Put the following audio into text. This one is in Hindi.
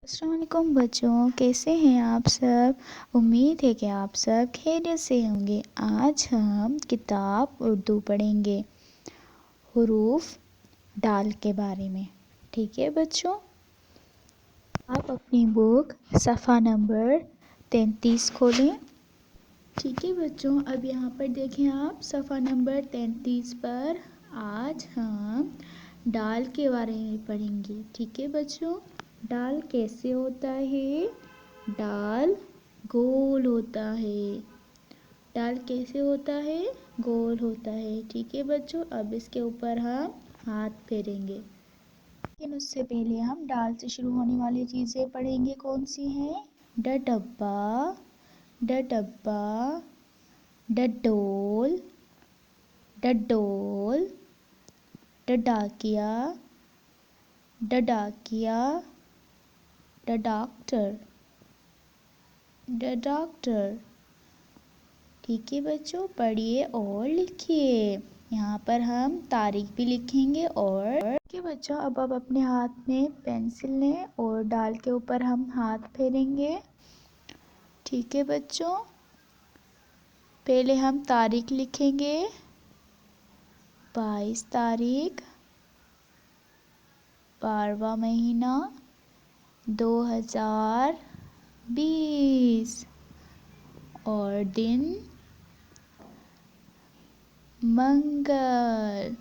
अस्सलाम वालेकुम बच्चों, कैसे हैं आप सब। उम्मीद है कि आप सब खैरियत से होंगे। आज हम किताब उर्दू पढ़ेंगे, हुरूफ डाल के बारे में। ठीक है बच्चों, आप अपनी बुक सफ़ा नंबर 33 खोलें। ठीक है बच्चों, अब यहाँ पर देखें आप सफ़ा नंबर 33 पर आज हम डाल के बारे में पढ़ेंगे। ठीक है बच्चों, डाल कैसे होता है। डाल गोल होता है। डाल कैसे होता है, गोल होता है। ठीक है बच्चों, अब इसके ऊपर हम हाथ फेरेंगे। लेकिन उससे पहले हम डाल से शुरू होने वाली चीज़ें पढ़ेंगे। कौन सी हैं। डब्बा, डब्बा, डोल, डोल, डाकिया, डाकिया, डॉक्टर, डॉक्टर। ठीक है बच्चों, पढ़िए और लिखिए। यहाँ पर हम तारीख भी लिखेंगे। और ठीक है बच्चों, अब अपने हाथ में पेंसिल लें और डाल के ऊपर हम हाथ फेरेंगे। ठीक है बच्चों, पहले हम तारीख लिखेंगे। 22 तारीख, 12वां महीना, 2020। और दिन मंगल।